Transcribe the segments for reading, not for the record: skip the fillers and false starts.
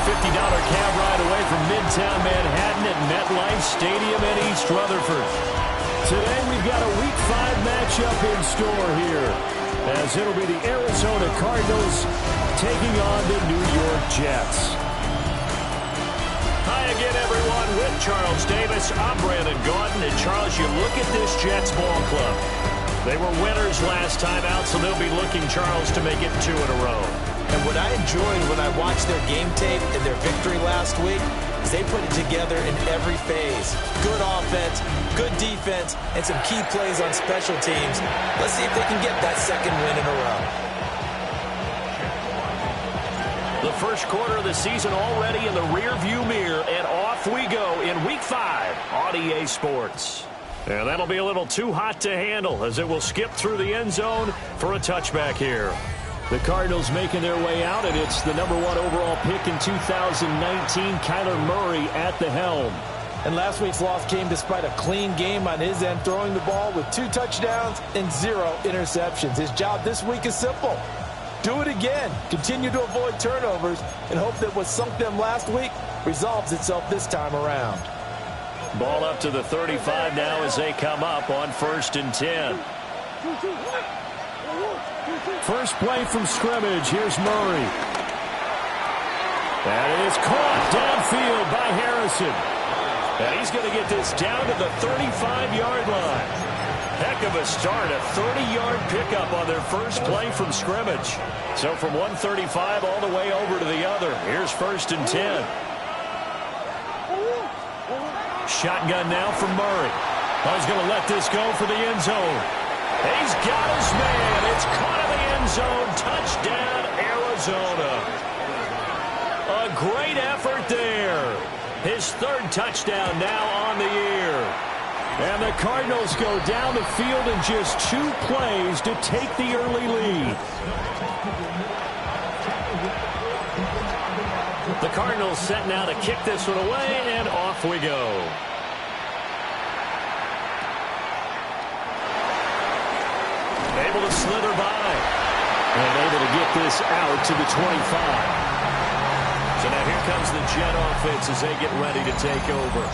cab ride away from Midtown Manhattan at MetLife Stadium in East Rutherford. Today we've got a Week 5 matchup in store here, as it'll be the Arizona Cardinals taking on the New York Jets. Hi again, everyone. With Charles Davis, I'm Brandon Gaudin. And Charles, you look at this Jets ball club. They were winners last time out, so they'll be looking, Charles, to make it 2 in a row. And what I enjoyed when I watched their game tape and their victory last week is they put it together in every phase. Good offense, good defense, and some key plays on special teams. Let's see if they can get that second win in a row. The first quarter of the season already in the rearview mirror, and off we go in Week 5 on EA Sports. And that'll be a little too hot to handle as it will skip through the end zone for a touchback here. The Cardinals making their way out, and it's the #1 overall pick in 2019, Kyler Murray at the helm. And last week's loss came despite a clean game on his end, throwing the ball with 2 touchdowns and 0 interceptions. His job this week is simple. Do it again. Continue to avoid turnovers and hope that what sunk them last week resolves itself this time around. Ball up to the 35 now as they come up on 1st and 10. First play from scrimmage. Here's Murray. That is caught downfield by Harrison. And he's going to get this down to the 35-yard line. Heck of a start, a 30-yard pickup on their first play from scrimmage. So from 135 all the way over to the other. Here's 1st and 10. Shotgun now from Murray. He's going to let this go for the end zone. He's got his man. It's caught in the end zone. Touchdown, Arizona. A great effort there. His 3rd touchdown now on the year. And the Cardinals go down the field in just 2 plays to take the early lead. The Cardinals set now to kick this one away, and off we go. Able to slither by. And able to get this out to the 25. So now here comes the Jet offense as they get ready to take over.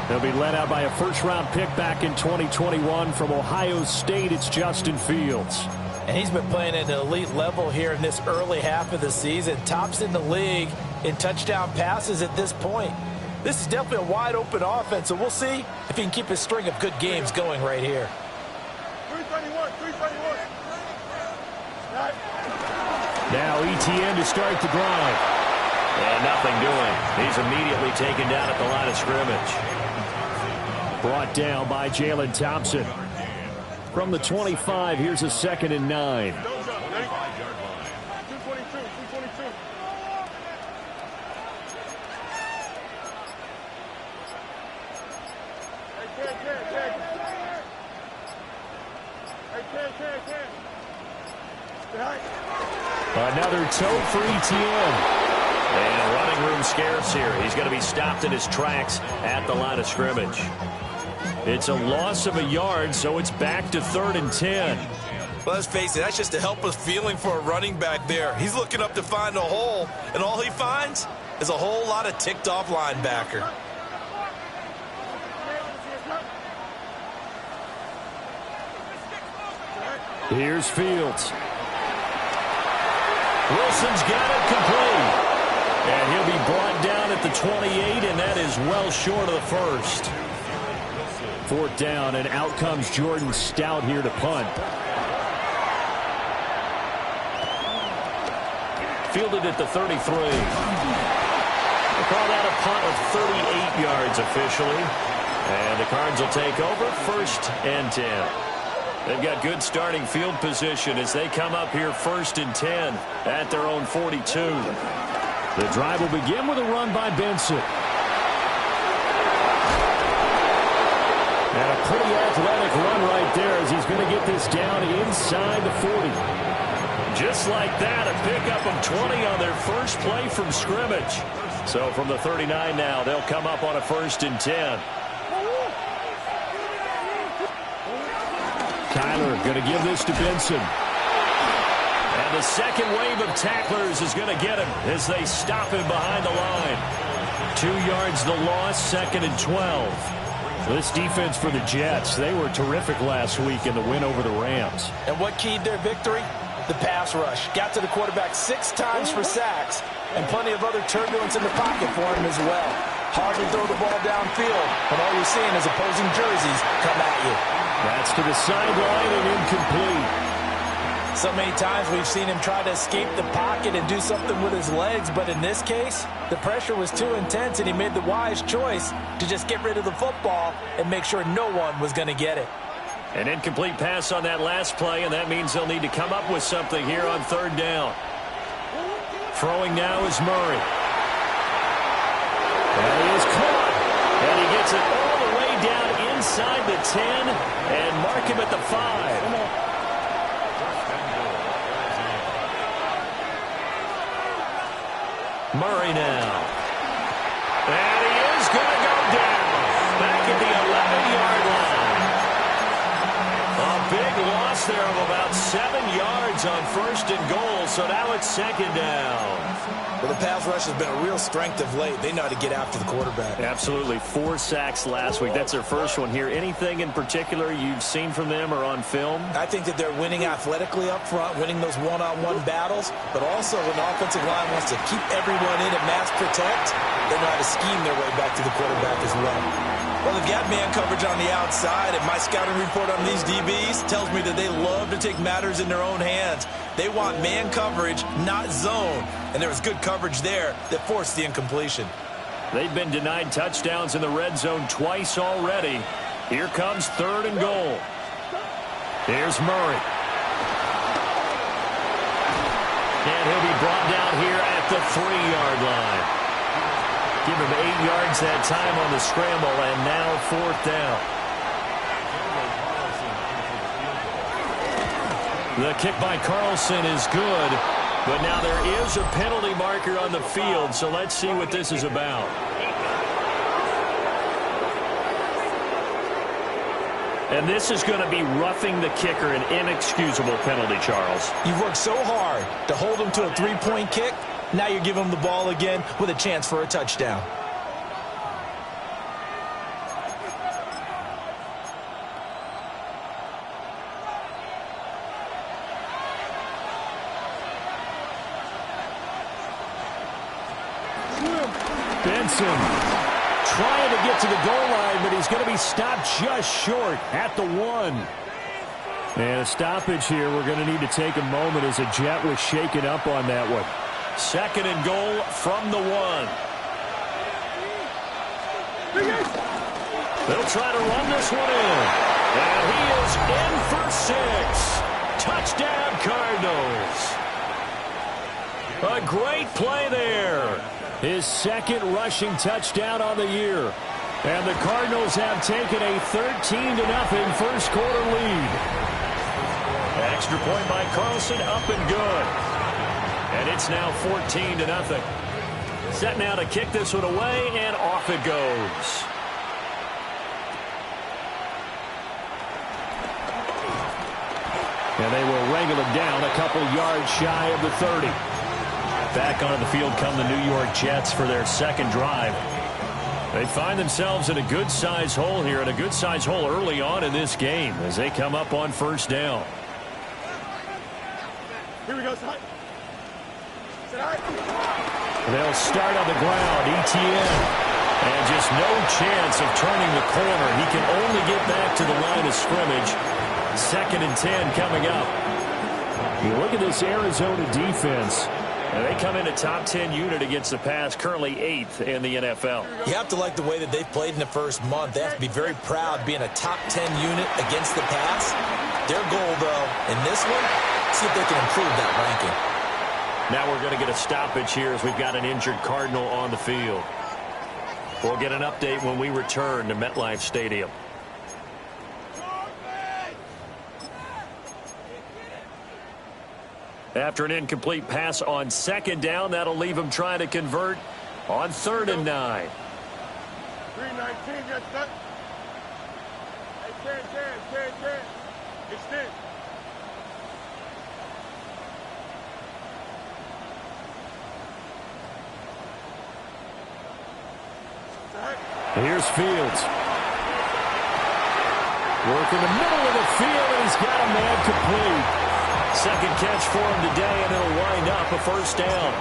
They'll be led out by a first-round pick back in 2021 from Ohio State. It's Justin Fields. And he's been playing at an elite level here in this early half of the season. Tops in the league in touchdown passes at this point. This is definitely a wide-open offense, so we'll see if he can keep his string of good games going right here. 321. Now ETN to start the drive. And nothing doing. He's immediately taken down at the line of scrimmage. Brought down by Jalen Thompson. From the 25, here's a 2nd and 9. Another toe for ETN. And running room scarce here. He's going to be stopped in his tracks at the line of scrimmage. It's a loss of a yard, so it's back to 3rd and 10. Well, let's face it, that's just a helpless feeling for a running back there. He's looking up to find a hole, and all he finds is a whole lot of ticked-off linebacker. Here's Fields. Wilson's got it complete. And he'll be brought down at the 28, and that is well short of the 1st. 4th down, and out comes Jordan Stout here to punt. Fielded at the 33. They call that a punt of 38 yards officially. And the Cards will take over 1st and 10. They've got good starting field position as they come up here 1st and 10 at their own 42. The drive will begin with a run by Benson. And a pretty athletic run right there as he's going to get this down inside the 40. Just like that, a pickup of 20 on their first play from scrimmage. So from the 39 now, they'll come up on a 1st and 10. Kyler going to give this to Benson. And the second wave of tacklers is going to get him as they stop him behind the line. 2 yards the loss, 2nd and 12. This defense for the Jets, they were terrific last week in the win over the Rams. And what keyed their victory? The pass rush. Got to the quarterback 6 times for sacks, and plenty of other turbulence in the pocket for him as well. Hard to throw the ball downfield, but all you're seeing is opposing jerseys come at you. That's to the sideline and incomplete. So many times we've seen him try to escape the pocket and do something with his legs, but in this case, the pressure was too intense, and he made the wise choice to just get rid of the football and make sure no one was going to get it. An incomplete pass on that last play, and that means they'll need to come up with something here on 3rd down. Throwing now is Murray. And he is caught. And he gets it all the way down inside the 10 and mark him at the 5. Murray now. And he is going to go down. Back at the 11-yard line. A big loss there of about 7 yards on 1st and goal, so now it's 2nd down. Well, the pass rush has been a real strength of late. They know how to get after the quarterback. Absolutely. 4 sacks last week. That's their first one here. Anything in particular you've seen from them or on film? I think that they're winning athletically up front, winning those one-on-one battles, but also when the offensive line wants to keep everyone in and mass protect, they know how to scheme their way back to the quarterback as well. Well, they've got man coverage on the outside, and my scouting report on these DBs tells me that they love to take matters in their own hands. They want man coverage, not zone, and there was good coverage there that forced the incompletion. They've been denied touchdowns in the red zone twice already. Here comes 3rd and goal. Here's Murray. And he'll be brought down here at the 3-yard line. Give him 8 yards that time on the scramble, and now 4th down. The kick by Carlson is good, but now there is a penalty marker on the field, so let's see what this is about. And this is going to be roughing the kicker, an inexcusable penalty, Charles. You've worked so hard to hold him to a 3-point kick. Now you're giving him the ball again with a chance for a touchdown. Benson trying to get to the goal line, but he's going to be stopped just short at the 1. And a stoppage here. We're going to need to take a moment as a Jet was shaken up on that one. 2nd and goal from the 1. They'll try to run this one in. And he is in for 6. Touchdown, Cardinals. A great play there. His 2nd rushing touchdown on the year. And the Cardinals have taken a 13-0 first quarter lead. Extra point by Carlson, up and good. And it's now 14-0. Set now to kick this one away, and off it goes. And they will wrangle it down a couple yards shy of the 30. Back onto the field come the New York Jets for their 2nd drive. They find themselves in a good-sized hole here, and a good-sized hole early on in this game as they come up on 1st down. Here we go, son. They'll start on the ground. Etienne. And just no chance of turning the corner. He can only get back to the line of scrimmage. 2nd and 10 coming up. You look at this Arizona defense. And they come in a top 10 unit against the pass, currently 8th in the NFL. You have to like the way that they've played in the first month. They have to be very proud being a top 10 unit against the pass. Their goal, though, in this one, see if they can improve that ranking. Now we're going to get a stoppage here as we've got an injured Cardinal on the field. We'll get an update when we return to MetLife Stadium. After an incomplete pass on 2nd down, that'll leave him trying to convert on 3rd and 9. 319, yes, sir. Hey, 10. Extend. Here's Fields. Working the middle of the field, and he's got a man complete. Second catch for him today, and it'll wind up a first down.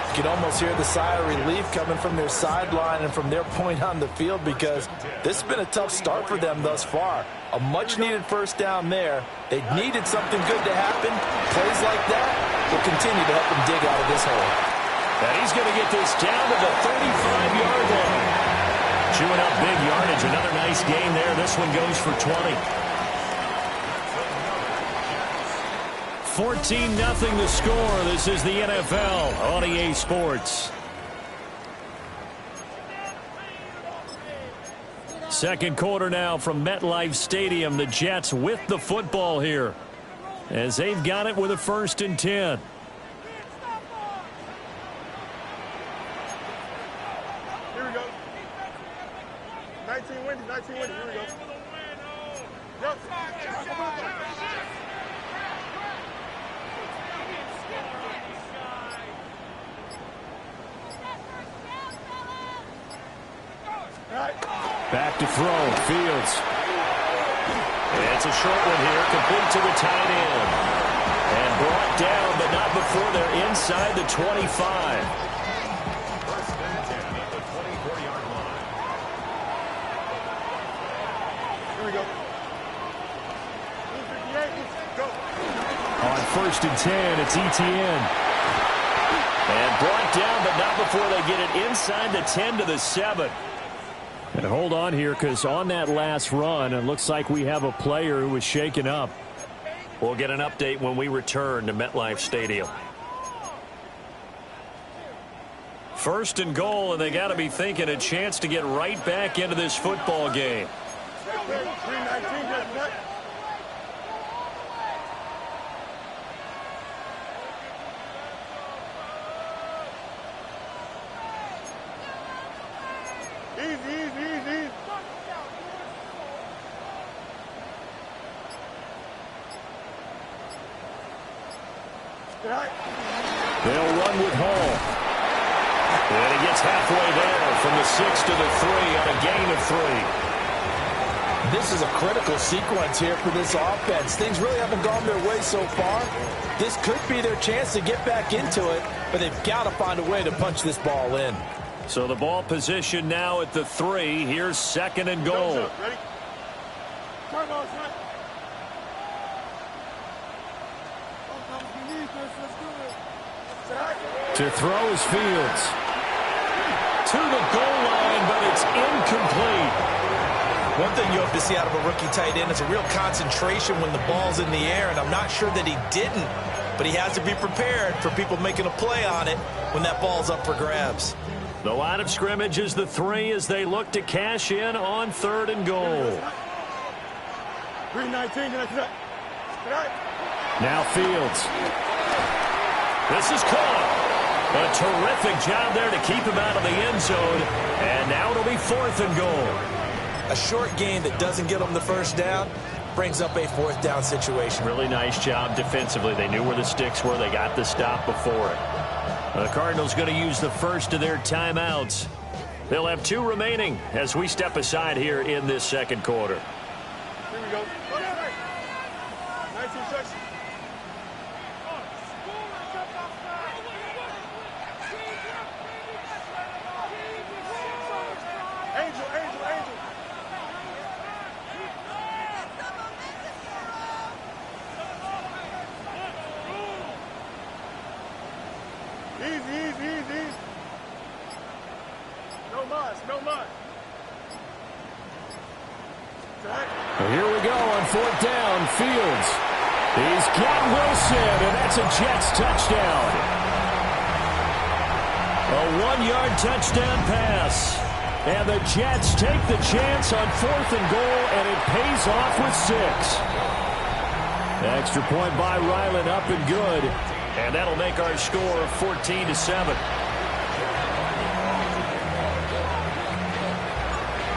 You can almost hear the sigh of relief coming from their sideline and from their point on the field, because this has been a tough start for them thus far. A much-needed first down there. They needed something good to happen. Plays like that will continue to help them dig out of this hole. And he's going to get this down to the 35-yard line. Chewing up big yardage. Another nice gain there. This one goes for 20. 14-0 the score. This is the NFL on EA Sports. Second quarter now from MetLife Stadium. The Jets with the football here, as they've got it with a 1st and 10. Here we go. 19 winning, 19 winning. Here we go. Yep. Back to throw. Fields. It's a short one here. Complete to the tight end. And brought down, but not before they're inside the 25. Here we go. Go. On 1st and 10, it's ETN. And brought down, but not before they get it inside the 10 to the 7. And hold on here, because on that last run, it looks like we have a player who was shaken up. We'll get an update when we return to MetLife Stadium. 1st and goal, and they got to be thinking a chance to get right back into this football game. 319, just that. Easy. They'll run with Hall. And he gets halfway there from the 6 to the 3 on a gain of 3. This is a critical sequence here for this offense. Things really haven't gone their way so far. This could be their chance to get back into it, but they've got to find a way to punch this ball in. So the ball position now at the 3. Here's 2nd and goal. Ready? Turn on, son. To throw is Fields. To the goal line, but it's incomplete. One thing you hope to see out of a rookie tight end is a real concentration when the ball's in the air, and I'm not sure that he didn't, but he has to be prepared for people making a play on it when that ball's up for grabs. The line of scrimmage is the 3 as they look to cash in on 3rd and goal. 319, just that. Now Fields. This is caught. A terrific job there to keep him out of the end zone. And now it'll be 4th and goal. A short gain that doesn't get them the first down brings up a 4th down situation. Really nice job defensively. They knew where the sticks were. They got the stop before it. The Cardinals going to use the first of their timeouts. They'll have 2 remaining as we step aside here in this second quarter. Here we go. 19 seconds. Angel. Easy. No mud. Here we go on 4th down. Fields. He's got Wilson, and that's a Jets touchdown. A 1-yard touchdown pass. And the Jets take the chance on 4th and goal, and it pays off with 6. Extra point by Ryland, up and good. And that'll make our score 14-7.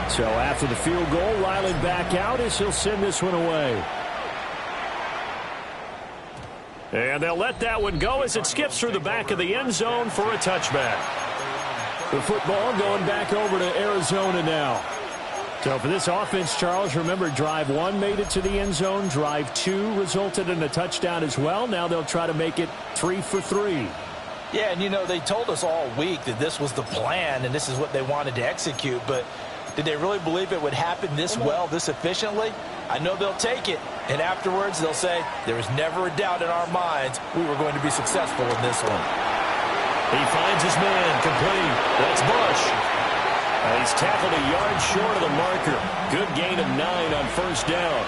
So after the field goal, Ryland back out as he'll send this one away. And they'll let that one go as it skips through the back of the end zone for a touchback. The football going back over to Arizona now. So for this offense, Charles, remember, drive 1 made it to the end zone. Drive 2 resulted in a touchdown as well. Now they'll try to make it 3 for 3. Yeah, and, you know, they told us all week that this was the plan and this is what they wanted to execute. But did they really believe it would happen this well, this efficiently? I know they'll take it. And afterwards, they'll say, there was never a doubt in our minds we were going to be successful in this one. He finds his man, complete. That's Bush. He's tackled a yard short of the marker. Good gain of 9 on first down.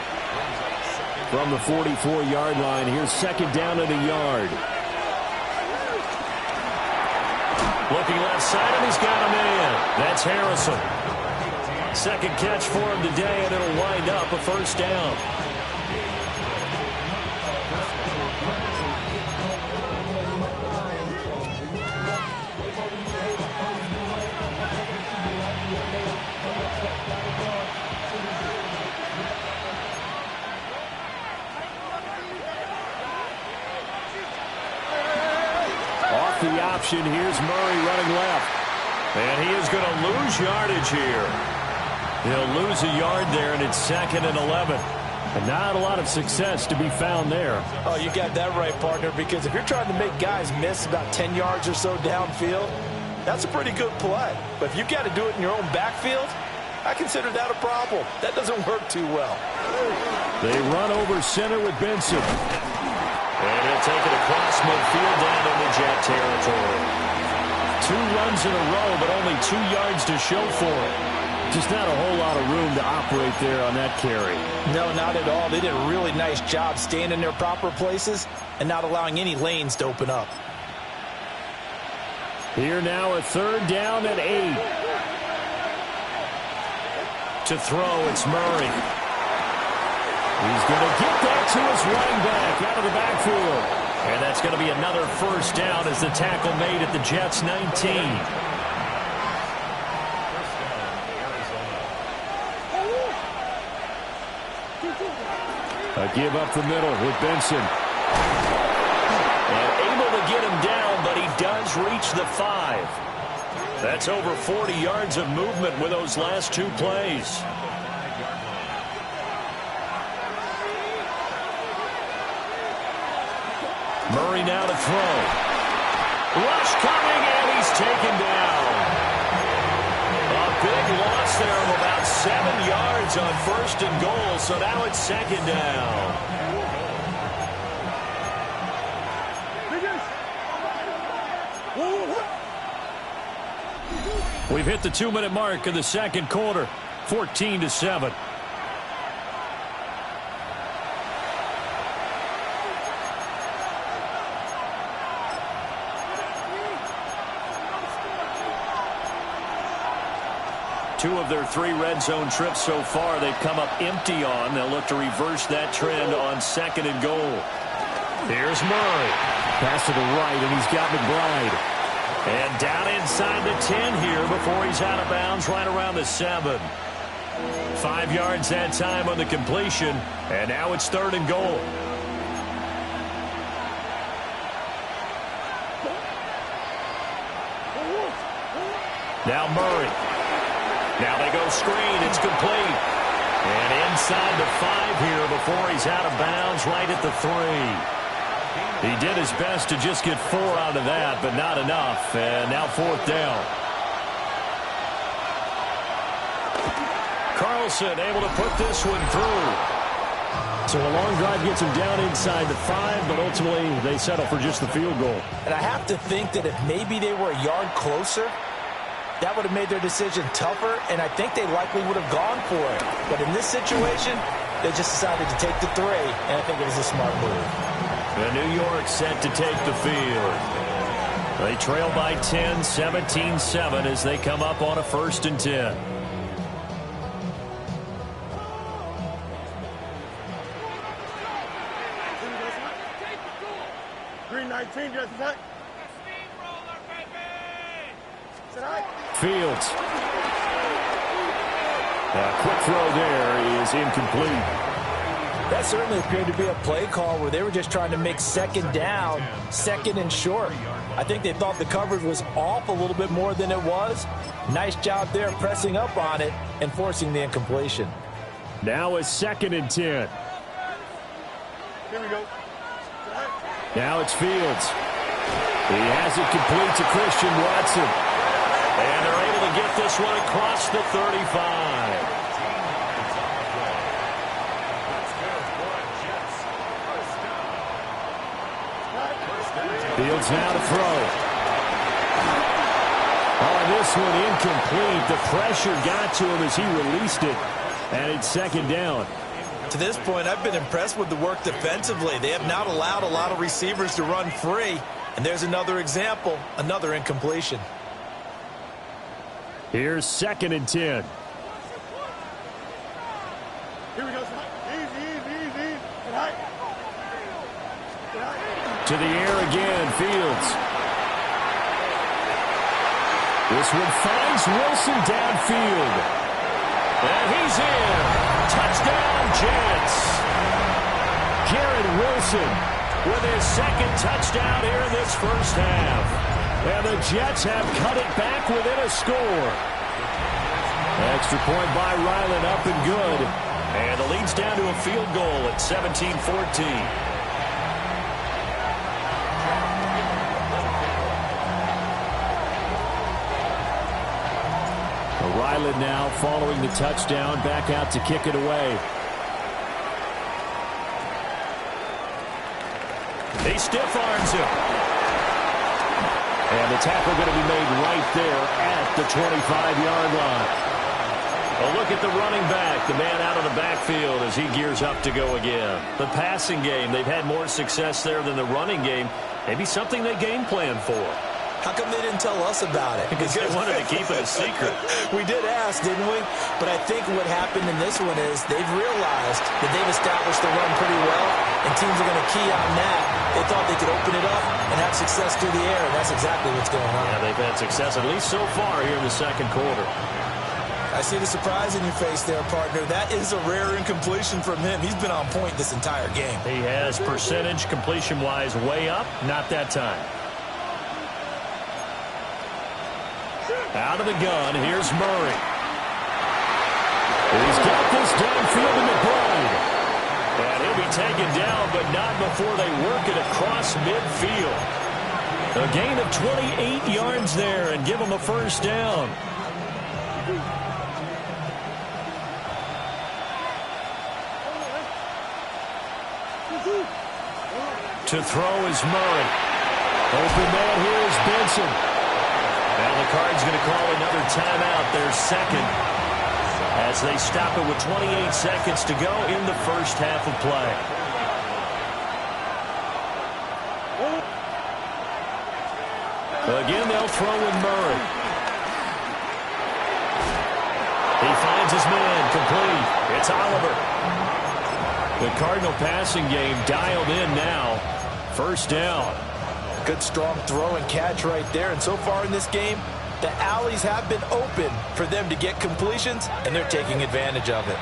From the 44-yard line, here's second down and a yard. Looking left side, and he's got a man. That's Harrison. Second catch for him today, and it'll wind up a first down. The option. Here's Murray running left. And he is going to lose yardage here. He'll lose a yard there, and it's 2nd and 11. And not a lot of success to be found there. Oh, you got that right, partner, because if you're trying to make guys miss about 10 yards or so downfield, that's a pretty good play. But if you've got to do it in your own backfield, I consider that a problem. That doesn't work too well. They run over center with Benson. And he'll take it across midfield down into Jet territory. 2 runs in a row, but only 2 yards to show for it. Just not a whole lot of room to operate there on that carry. No, not at all. They did a really nice job staying in their proper places and not allowing any lanes to open up. Here now a 3rd down and 8. To throw, it's Murray. He's going to get that to his running back out of the backfield. And that's going to be another first down as the tackle made at the Jets' 19. A give up the middle with Benson. And able to get him down, but he does reach the 5. That's over 40 yards of movement with those last 2 plays. Murray now to throw. Rush coming, and he's taken down. A big loss there of about 7 yards on 1st and goal, so now it's 2nd down. We've hit the 2-minute mark in the 2nd quarter, 14-7. Two of their 3 red zone trips so far they've come up empty on. They'll look to reverse that trend on 2nd and goal. Here's Murray. Pass to the right, and he's got McBride. And down inside the 10 here before he's out of bounds right around the 7. 5 yards that time on the completion, and now it's 3rd and goal. Now Murray. Now they go screen. It's complete. And inside the 5 here before he's out of bounds right at the 3. He did his best to just get 4 out of that, but not enough. And now 4th down. Carlson able to put this one through. So a long drive gets him down inside the 5, but ultimately they settle for just the field goal. And I have to think that if maybe they were a yard closer, that would have made their decision tougher, and I think they likely would have gone for it. But in this situation, they just decided to take the 3, and I think it was a smart move. And New York set to take the field. They trail by 10, 17-7 as they come up on a 1st and 10. Green 19, just a sec. Fields. A quick throw there is incomplete. That certainly appeared to be a play call where they were just trying to make 2nd down, 2nd and short. I think they thought the coverage was off a little bit more than it was. Nice job there pressing up on it and forcing the incompletion. Now a 2nd and 10. Here we go. Now it's Fields. He has it complete to Christian Watson. And they're able to get this one across the 35. Fields now to throw. On this one, incomplete. The pressure got to him as he released it. And it's 2nd down. To this point, I've been impressed with the work defensively. They have not allowed a lot of receivers to run free. And there's another example, another incompletion. Here's 2nd and 10. Here we go. Easy. Get high. To the air again, Fields. This one finds Wilson downfield. And he's in. Touchdown, Jets. Garrett Wilson with his 2nd touchdown here in this first half. And the Jets have cut it back within a score. Extra point by Ryland, up and good. And the lead's down to a field goal at 17-14. Ryland now following the touchdown, back out to kick it away. He stiff arms him. And the tackle going to be made right there at the 25-yard line. A look at the running back, the man out of the backfield as he gears up to go again. The passing game, they've had more success there than the running game. Maybe something they game plan for. How come they didn't tell us about it? Because they wanted to keep it a secret. We did ask, didn't we? But I think what happened in this one is they've realized that they've established the run pretty well, and teams are going to key on that. They thought they could open it up and have success through the air, and that's exactly what's going on. Yeah, they've had success, at least so far here in the 2nd quarter. I see the surprise in your face there, partner. That is a rare incompletion from him. He's been on point this entire game. He has percentage completion-wise way up, not that time. Out of the gun, here's Murray. He's got this downfield to McBride. And he'll be taken down, but not before they work it across midfield. A gain of 28 yards there and give him a first down. To throw is Murray. Open man here is Benson. Now the Cards going to call another timeout, their 2nd, as they stop it with 28 seconds to go in the first half of play. Again, they'll throw in Murray. He finds his man, complete. It's Oliver. The Cardinal passing game dialed in now. First down. Good, strong throw and catch right there. And so far in this game, the alleys have been open for them to get completions, and they're taking advantage of it.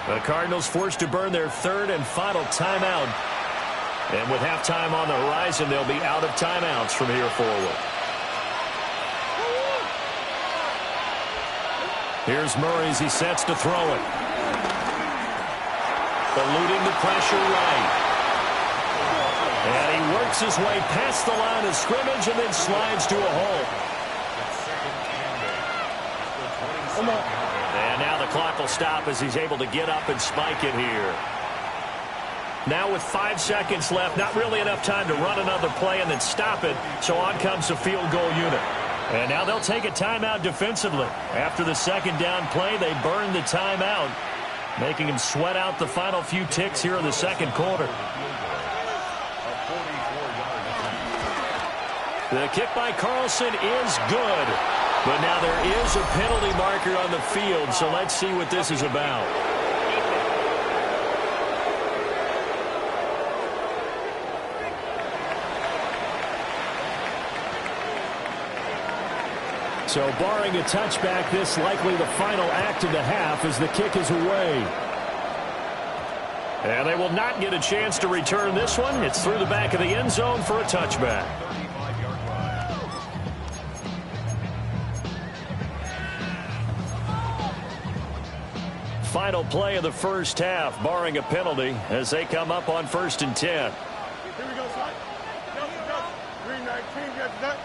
The Cardinals forced to burn their 3rd and final timeout. And with halftime on the horizon, they'll be out of timeouts from here forward. Here's Murray as he sets to throw it. Eluding the pressure right. And he works his way past the line of scrimmage and then slides to a hole. And now the clock will stop as he's able to get up and spike it here. Now with 5 seconds left, not really enough time to run another play and then stop it. So on comes the field goal unit. And now they'll take a timeout defensively. After the 2nd down play, they burn the timeout, making him sweat out the final few ticks here in the 2nd quarter. The kick by Carlson is good. But now there is a penalty marker on the field, so let's see what this is about. So barring a touchback, this likely the final act of the half as the kick is away. And they will not get a chance to return this one. It's through the back of the end zone for a touchback. final play of the first half, barring a penalty, as they come up on 1st and 10. Here we go, son. Green 19, get that.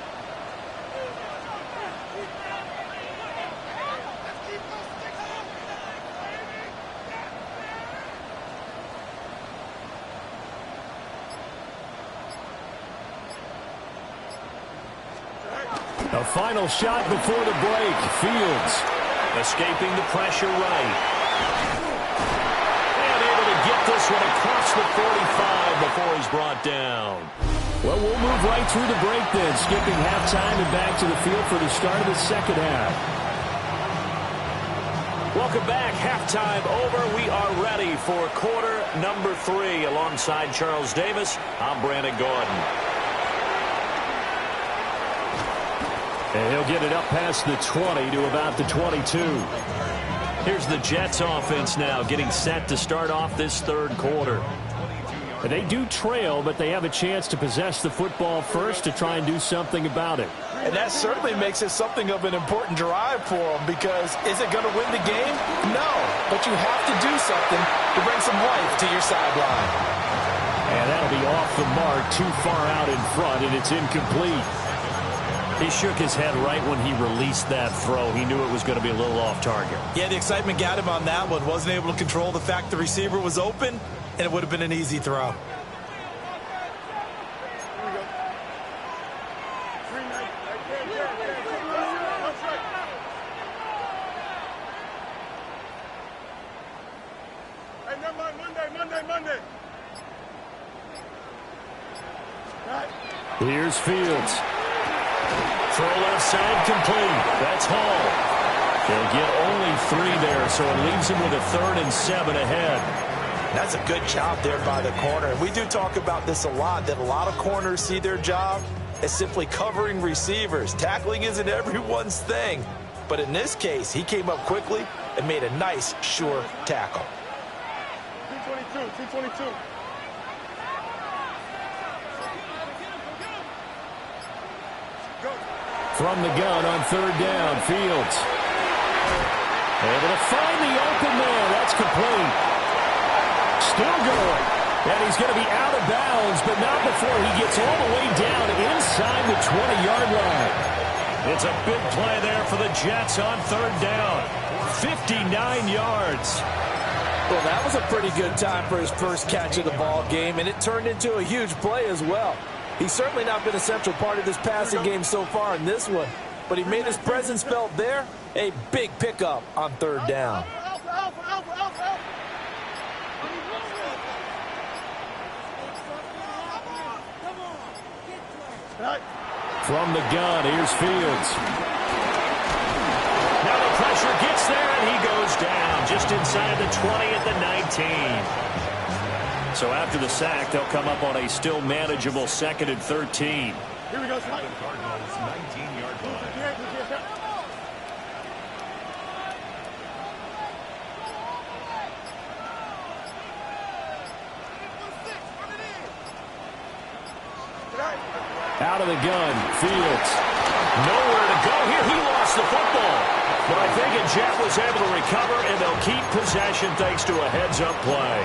A final shot before the break. Fields escaping the pressure right. And able to get this one across the 45 before he's brought down. Well, we'll move right through the break then, skipping halftime and back to the field for the start of the second half. Welcome back. Halftime over. We are ready for quarter number 3. Alongside Charles Davis, I'm Brandon Gordon. And he'll get it up past the 20 to about the 22. Here's the Jets offense now getting set to start off this third quarter. They do trail, but they have a chance to possess the football first to try and do something about it. And that certainly makes it something of an important drive for them, because is it going to win the game? No, but you have to do something to bring some life to your sideline. And that'll be off the mark, too far out in front, and it's incomplete. He shook his head right when he released that throw. He knew it was going to be a little off target. Yeah, the excitement got him on that one. Wasn't able to control the fact the receiver was open, and it would have been an easy throw. Monday. Here's Fields. Throw left side complete. That's Hall. They'll get only 3 there, so it leaves him with a 3rd and 7 ahead. That's a good job there by the corner. We do talk about this a lot, that a lot of corners see their job as simply covering receivers. Tackling isn't everyone's thing. But in this case, he came up quickly and made a nice, sure tackle. 222. From the gun on 3rd down, Fields. Able to find the open man. That's complete. Still going. And he's going to be out of bounds, but not before he gets all the way down inside the 20-yard line. It's a big play there for the Jets on 3rd down. 59 yards. Well, that was a pretty good time for his first catch of the ball game, and it turned into a huge play as well. He's certainly not been a central part of this passing game so far in this one, but he made his presence felt there. A big pickup on 3rd down. From the gun, here's Fields. Now the pressure gets there, and he goes down just inside the 20 at the 19. So after the sack, they'll come up on a still manageable 2nd and 13. Here we go, Cardinals 19-yard line. Out of the gun, Fields. Nowhere to go here. He lost the football. But I think Jet was able to recover, and they'll keep possession thanks to a heads-up play.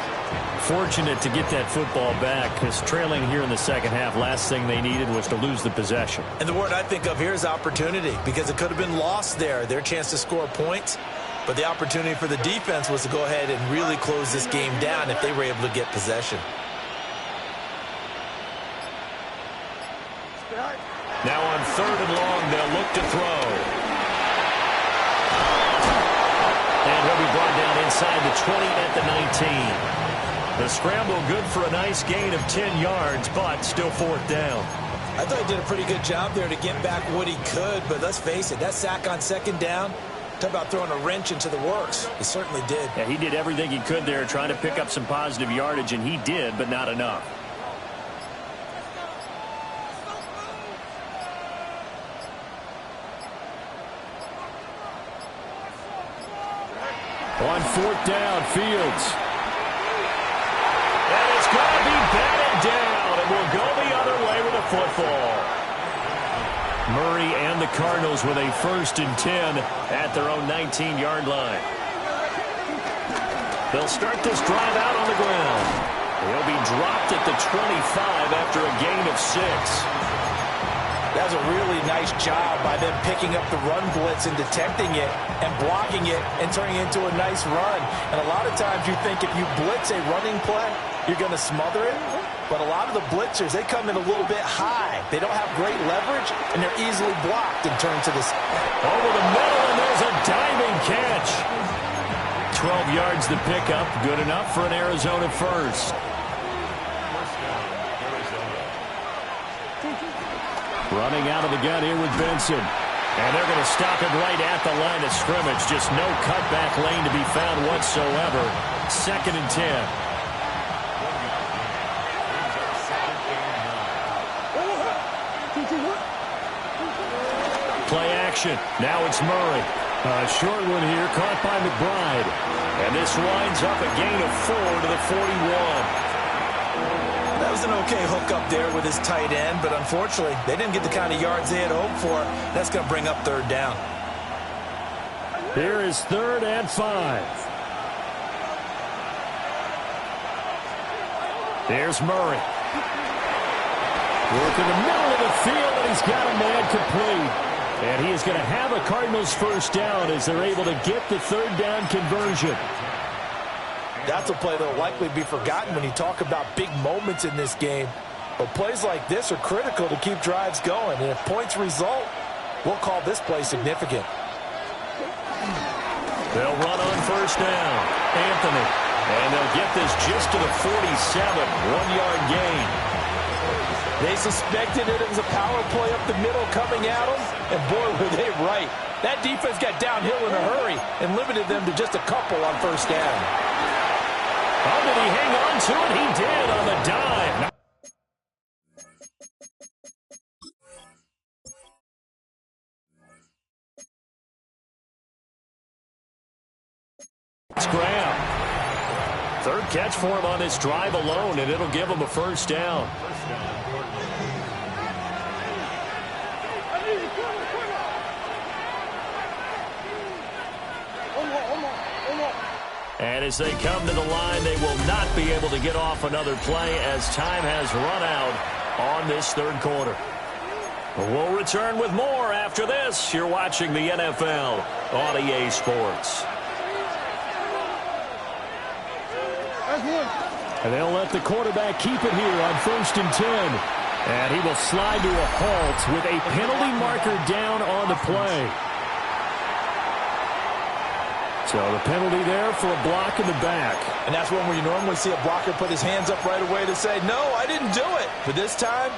Fortunate to get that football back, because trailing here in the second half, last thing they needed was to lose the possession. And the word I think of here is opportunity, because it could have been lost there, their chance to score points. But the opportunity for the defense was to go ahead and really close this game down if they were able to get possession. Now on 3rd and long, they'll look to throw. And he'll be brought down inside the 20 at the 19. The scramble good for a nice gain of 10 yards, but still 4th down. I thought he did a pretty good job there to get back what he could, but let's face it, that sack on 2nd down, talk about throwing a wrench into the works. He certainly did. Yeah, he did everything he could there trying to pick up some positive yardage, and he did, but not enough. On 4th down, Fields. And it's going to be batted down, and we'll go the other way with the football. Murray and the Cardinals with a 1st and 10 at their own 19-yard line. They'll start this drive out on the ground. He'll be dropped at the 25 after a gain of 6. That's a really nice job by them picking up the run blitz and detecting it and blocking it and turning it into a nice run. And a lot of times you think if you blitz a running play, you're going to smother it. But a lot of the blitzers, they come in a little bit high. They don't have great leverage, and they're easily blocked and turned to the side. Over the middle, and there's a diving catch. 12 yards the pickup, good enough for an Arizona first. Running out of the gun here with Benson. And they're going to stop him right at the line of scrimmage. Just no cutback lane to be found whatsoever. 2nd and 10. Play action. Now it's Murray. A short one here, caught by McBride. And this winds up a gain of 4 to the 41. That was an okay hook up there with his tight end, but unfortunately, they didn't get the kind of yards they had hoped for. That's going to bring up 3rd down. Here is 3rd and 5. There's Murray. Working the middle of the field, and he's got a man complete. And he is going to have a Cardinals first down as they're able to get the 3rd down conversion. That's a play that will likely be forgotten when you talk about big moments in this game. But plays like this are critical to keep drives going. And if points result, we'll call this play significant. They'll run on first down. Anthony. And they'll get this just to the 47. 1-yard gain. They suspected it was a power play up the middle coming at them. And boy, were they right. That defense got downhill in a hurry and limited them to just a couple on first down. Oh, did he hang on to it? He did on the dime. It's Graham. 3rd catch for him on this drive alone, and it'll give him a first down. And as they come to the line, they will not be able to get off another play as time has run out on this 3rd quarter. We'll return with more after this. You're watching the NFL on EA Sports. And they'll let the quarterback keep it here on 1st and 10. And he will slide to a halt with a penalty marker down on the play. So the penalty there for a block in the back. And that's one where you normally see a blocker put his hands up right away to say, no, I didn't do it. But this time,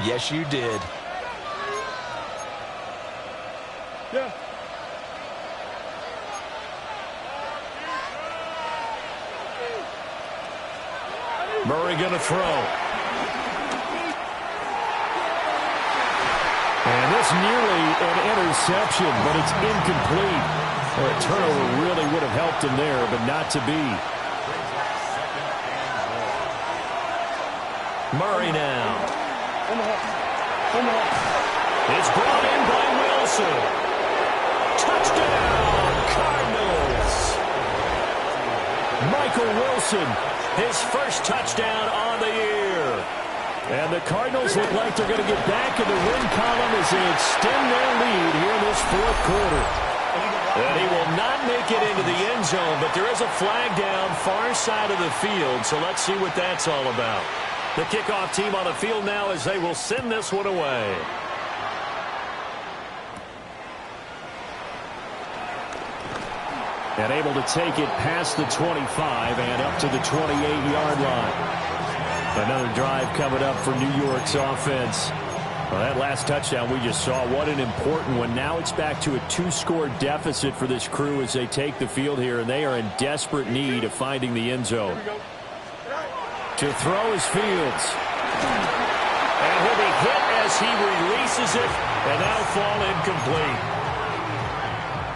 yes, you did. Yeah. Murray going to throw. And this nearly an interception, but it's incomplete. Well, a turnover really would have helped him there, but not to be. Murray now. It's brought in by Wilson. Touchdown, Cardinals. Michael Wilson, his first touchdown on the year. And the Cardinals look like they're going to get back in the win column as they extend their lead here in this 4th quarter. And he will not make it into the end zone, but there is a flag down far side of the field, so let's see what that's all about. The kickoff team on the field now as they will send this one away. And able to take it past the 25 and up to the 28-yard line. Another drive coming up for New York's offense. Well, that last touchdown we just saw, what an important one. Now it's back to a 2-score deficit for this crew as they take the field here, and they are in desperate need of finding the end zone. To throw is Fields. And he'll be hit as he releases it, and that'll fall incomplete.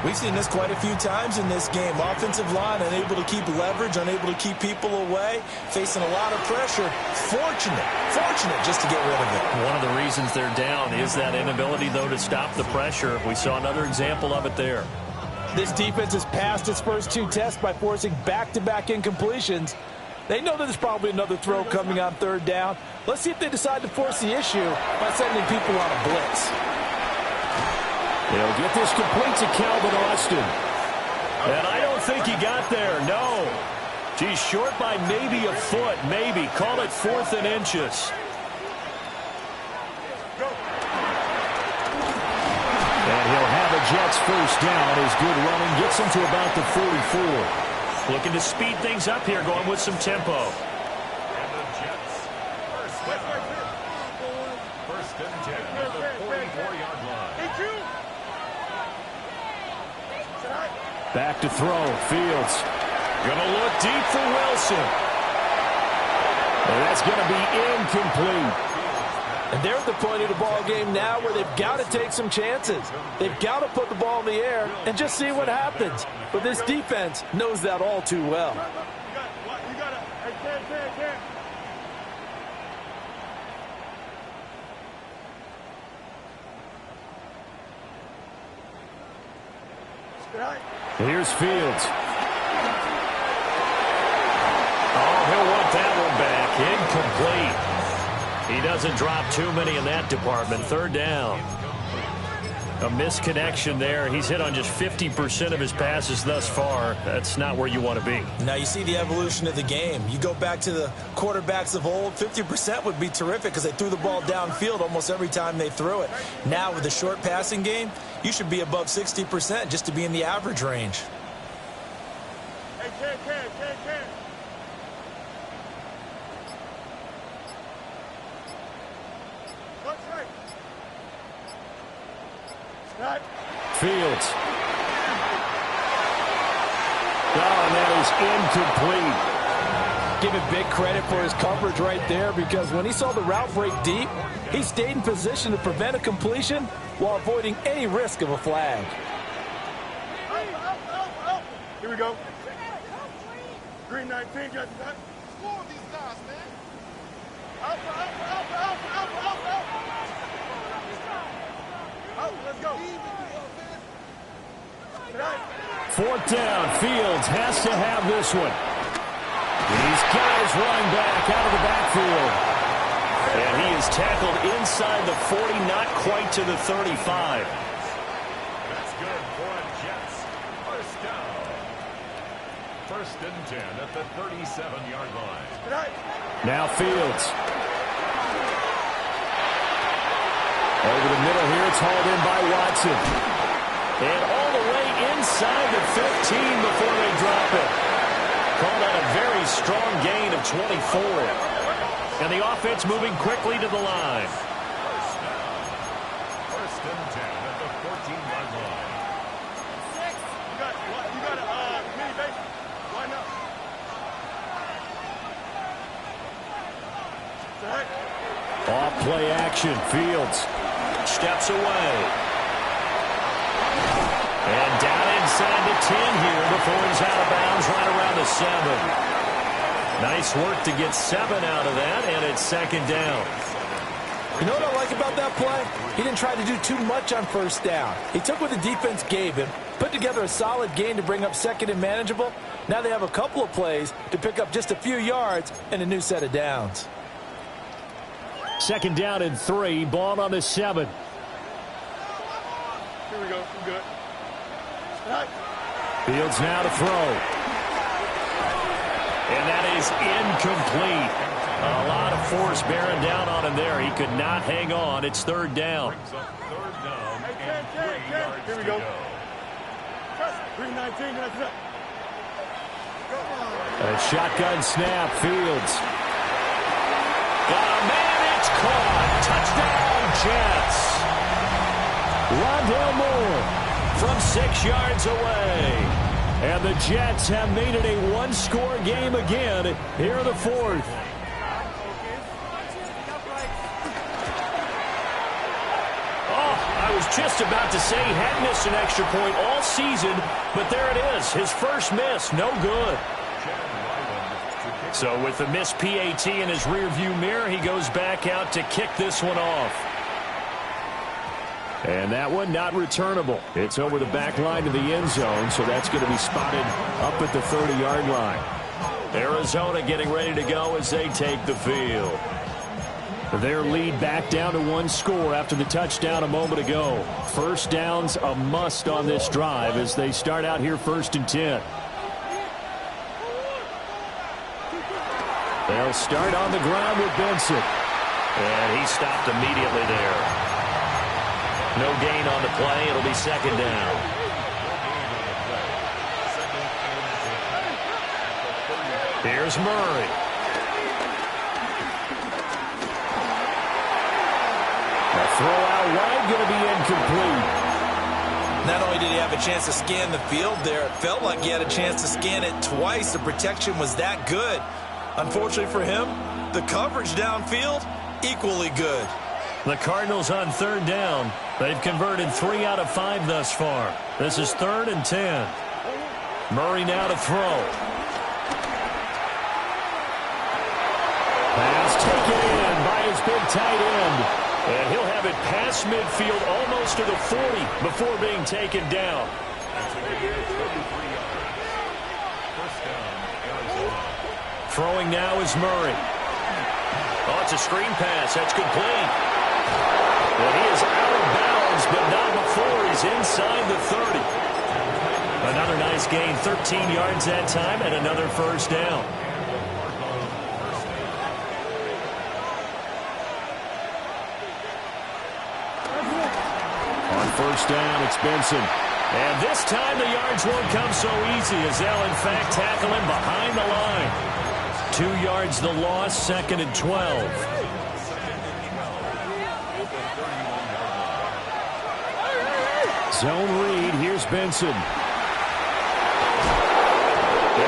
We've seen this quite a few times in this game. Offensive line unable to keep leverage, unable to keep people away, facing a lot of pressure. Fortunate just to get rid of it. One of the reasons they're down is that inability, though, to stop the pressure. We saw another example of it there. This defense has passed its first two tests by forcing back-to-back incompletions. They know that there's probably another throw coming on third down. Let's see if they decide to force the issue by sending people on a blitz. They'll get this complete to Calvin Austin. And I don't think he got there, no. He's short by maybe a foot, maybe. Call it 4th and inches. And he'll have a Jets first down. His good running gets him to about the 44. Looking to speed things up here, going with some tempo. And the Jets. First and 10 at the 44-yard line. Back to throw. Fields. Gonna look deep for Wilson. And that's gonna be incomplete. And they're at the point of the ball game now where they've got to take some chances. They've got to put the ball in the air and just see what happens. But this defense knows that all too well. You got it. Hey, Cam. Here's Fields. Oh, he'll want that one back. Incomplete. He doesn't drop too many in that department. Third down. A misconnection there. He's hit on just 50% of his passes thus far. That's not where you want to be. Now you see the evolution of the game. You go back to the quarterbacks of old, 50% would be terrific because they threw the ball downfield almost every time they threw it. Now with the short passing game, you should be above 60% just to be in the average range. Hey, Cam. Fields. Oh, and that is incomplete. Give him big credit for his coverage right there because when he saw the route break deep, he stayed in position to prevent a completion while avoiding any risk of a flag. Here we go. Green 19, Jets. Score these guys, man. Let's go. 4th down. Fields has to have this one. These guys running back out of the backfield. And he is tackled inside the 40, not quite to the 35. That's good for a Jets. First down. First and 10 at the 37-yard line. Now Fields. Over the middle here, it's hauled in by Watson. And all the way inside the 15 before they drop it. Called out a very strong gain of 24. And the offense moving quickly to the line. First and 10 at the 14-yard line. You got a mini base. Why not? Off play action. Fields steps away. And down inside the 10 here before he's out of bounds right around the 7. Nice work to get 7 out of that, and it's second down. You know what I like about that play? He didn't try to do too much on first down. He took what the defense gave him, put together a solid gain to bring up second and manageable. Now they have a couple of plays to pick up just a few yards and a new set of downs. Second down and 3, ball on the 7. Here we go. I'm good. Fields now to throw. And that is incomplete. A lot of force bearing down on him there. He could not hang on. It's third down. Brings up third down and 3 Here yards we to go. go. Green 19, that's it. A shotgun snap. Fields. Got a man. It's caught. Touchdown, Jets. Rondale Moore from 6 yards away. And the Jets have made it a one-score game again here in the 4th. I was just about to say he had missed an extra point all season, but there it is. His first miss, no good. So with the missed PAT in his rearview mirror, he goes back out to kick this one off. And that one not returnable. It's over the back line to the end zone, so that's going to be spotted up at the 30-yard line. Arizona getting ready to go as they take the field. Their lead back down to one score after the touchdown a moment ago. First down's a must on this drive as they start out here 1st and 10. They'll start on the ground with Benson. And he stopped immediately there. No gain on the play. It'll be 2nd down. Here's Murray. A throw out wide going to be incomplete. Not only did he have a chance to scan the field there, it felt like he had a chance to scan it twice. The protection was that good. Unfortunately for him, the coverage downfield, equally good. The Cardinals on 3rd down. They've converted 3 out of 5 thus far. This is 3rd and 10. Murray now to throw. Pass taken in by his big tight end. And he'll have it past midfield almost to the 40 before being taken down. Throwing now is Murray. Oh, it's a screen pass. That's complete. Well, he is out of bounds, but not before he's inside the 30. Another nice gain, 13 yards that time, and another first down. On first down, it's Benson. And this time the yards won't come so easy as they'll, in fact, tackle him behind the line. 2 yards the loss, 2nd and 12. Zone read, here's Benson. And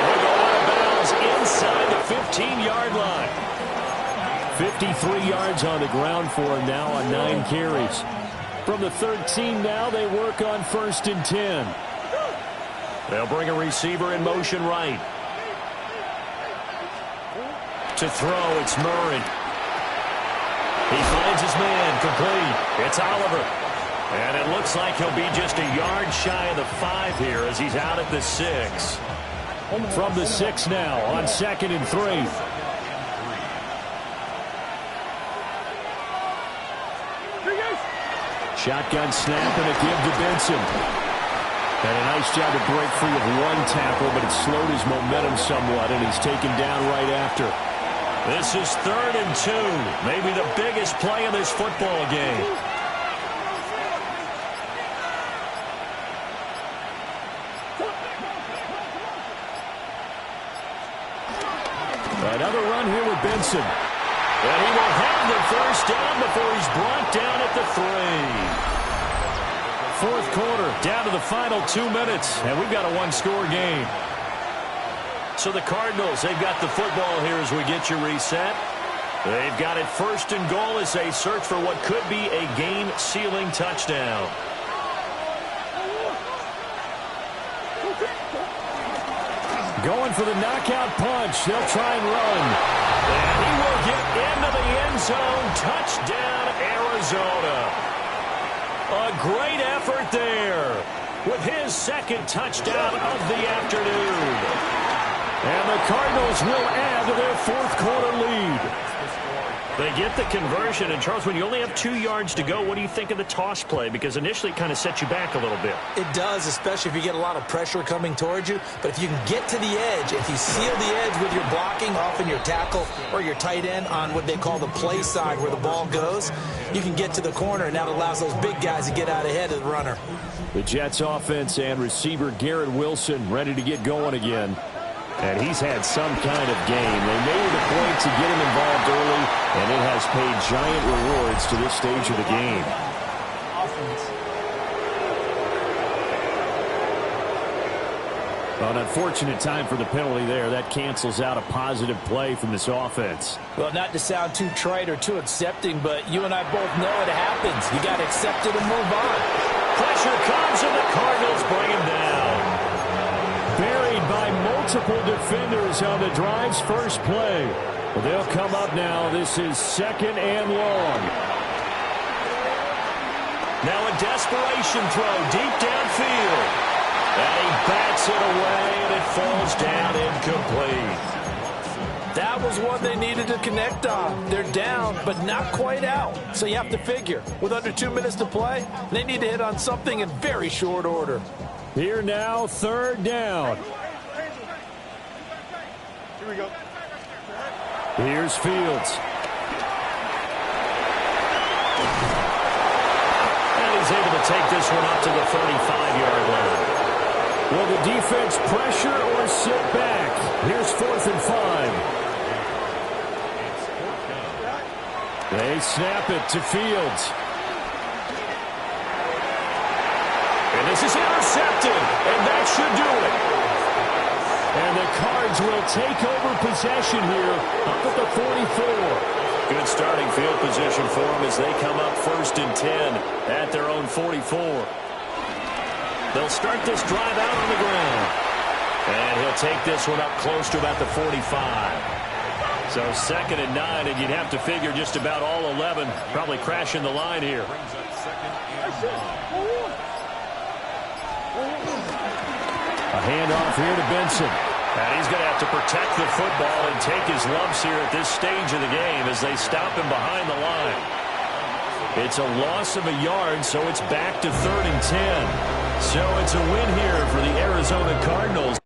he'll go out of bounds inside the 15-yard line. 53 yards on the ground for him now on 9 carries. From the 13 now, they work on 1st and 10. They'll bring a receiver in motion right. To throw, it's Murray. He finds his man, complete. It's Oliver. And it looks like he'll be just a yard shy of the 5 here as he's out at the 6. From the 6 now on 2nd and 3. Shotgun snap and a give to Benson. And a nice job to break free of 1 tackle, but it slowed his momentum somewhat, and he's taken down right after. This is 3rd and 2. Maybe the biggest play of this football game. Another run here with Benson. And he will have the first down before he's brought down at the 3. 4th quarter, down to the final 2 minutes, and we've got a 1-score game. So the Cardinals, they've got the football here as we get you reset. They've got it 1st and goal as they search for what could be a game-sealing touchdown. Going for the knockout punch. They'll try and run. And he will get into the end zone. Touchdown, Arizona. A great effort there with his 2nd touchdown of the afternoon. And the Cardinals will add to their 4th quarter lead. They get the conversion. And, Charles, when you only have 2 yards to go, what do you think of the toss play? Because initially it kind of sets you back a little bit. It does, especially if you get a lot of pressure coming towards you. But if you can get to the edge, if you seal the edge with your blocking, often your tackle or your tight end on what they call the play side where the ball goes, you can get to the corner, and that allows those big guys to get out ahead of the runner. The Jets offense and receiver Garrett Wilson ready to get going again. And he's had some kind of game. They made it a point to get him involved early, and it has paid giant rewards to this stage of the game. An unfortunate time for the penalty there. That cancels out a positive play from this offense. Well, not to sound too trite or too accepting, but you and I both know it happens. You got to accept it and move on. Pressure comes, and the Cardinals bring him down. Buried by multiple defenders on the drive's first play. Well, they'll come up now. This is 2nd and long. Now a desperation throw deep downfield. And he bats it away, and it falls down incomplete. That was one they needed to connect on. They're down, but not quite out. So you have to figure, with under 2 minutes to play, they need to hit on something in very short order. Here now, third down. Here we go. Here's Fields. And he's able to take this one up to the 35-yard line. Will the defense pressure or sit back? Here's 4th and 5. They snap it to Fields. And this is intercepted, and that should do it. And the Cards will take over possession here up at the 44. Good starting field position for them as they come up 1st and 10 at their own 44. They'll start this drive out on the ground. And he'll take this one up close to about the 45. So 2nd and 9, and you'd have to figure just about all 11 probably crashing the line here. A handoff here to Benson. And he's going to have to protect the football and take his lumps here at this stage of the game as they stop him behind the line. It's a loss of a yard, so it's back to 3rd and 10. So it's a win here for the Arizona Cardinals.